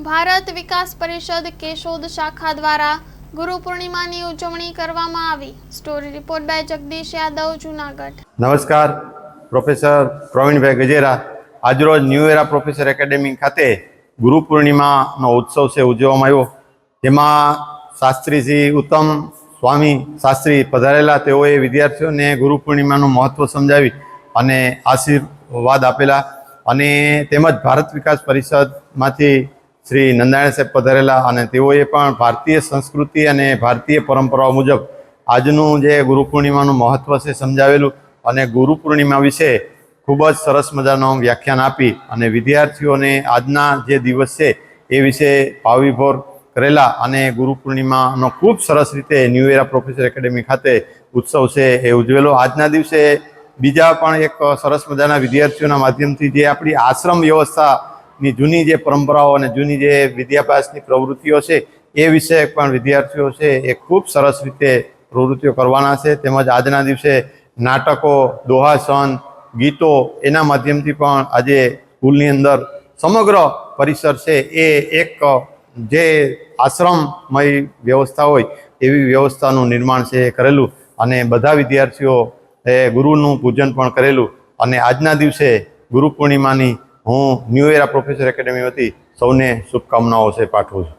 ભારત વિકાસ પરિષદ કેશોદ શાખા દ્વારા ગુરુ પૂર્ણિમાની ઉજવણી કરવામાં આવી। Story report by Jagdish Yadav, Junagadh. નમસ્કાર, પ્રોફેસર પ્રવીણભાઈ ગજેરા। આજરોજ ન્યૂ એરા પ્રોફેસર એકેડેમી ખાતે ગુરુ પૂર્ણિમાનો ઉત્સવ છે ઉજવવામાં આવ્યો, જેમાં શાસ્ત્રી શ્રી ઉત્તમ સ્વામી શાસ્ત્રી પધારેલા। તેઓએ વિદ્યાર્થીઓને ગુરુ પૂર્ણિમાનું મહત્વ સમજાવી અને આશીર્વાદ આપેલા, અને તેમજ ભારત વિકાસ પરિષદમાંથી શ્રી નંદાણી સાહેબ પધારેલા, અને તેઓએ પણ ભારતીય સંસ્કૃતિ અને ભારતીય પરંપરાઓ મુજબ આજનું જે ગુરુ પૂર્ણિમાનું મહત્વ છે સમજાવેલું, અને ગુરુ પૂર્ણિમા વિશે ખૂબ જ સરસ મજાનું વ્યાખ્યાન આપી અને વિદ્યાર્થીઓને આજના જે દિવસ છે એ વિશે ભાવવિભોર કરેલા, અને ગુરુ પૂર્ણિમાનો ખૂબ સરસ રીતે ન્યૂ એરા પ્રોફેસર એકેડેમી ખાતે ઉત્સવ છે એ ઉજવેલો। આજના દિવસે બીજા પણ એક સરસ મજાના વિદ્યાર્થીઓના માધ્યમથી જે આપણી આશ્રમ વ્યવસ્થાની જૂની જે પરંપરાઓ અને જૂની જે વિદ્યાભ્યાસની પ્રવૃત્તિઓ છે એ વિશે પણ વિદ્યાર્થીઓ છે એ ખૂબ સરસ રીતે પ્રવૃત્તિઓ કરવાના છે। તેમજ આજના દિવસે નાટકો, દોહાસન, ગીતો એના માધ્યમથી પણ આજે સ્કૂલની અંદર સમગ્ર પરિસર છે એ એક જે આશ્રમમય વ્યવસ્થા હોય એવી વ્યવસ્થાનું નિર્માણ છે એ કરેલું, અને બધા વિદ્યાર્થીઓ એ ગુરુનું પૂજન પણ કરેલું। અને આજના દિવસે ગુરુ પૂર્ણિમાની હું ન્યૂ એરા પ્રોફેસર એકેડેમી વતી સૌને શુભકામનાઓ છે પાઠવું છું।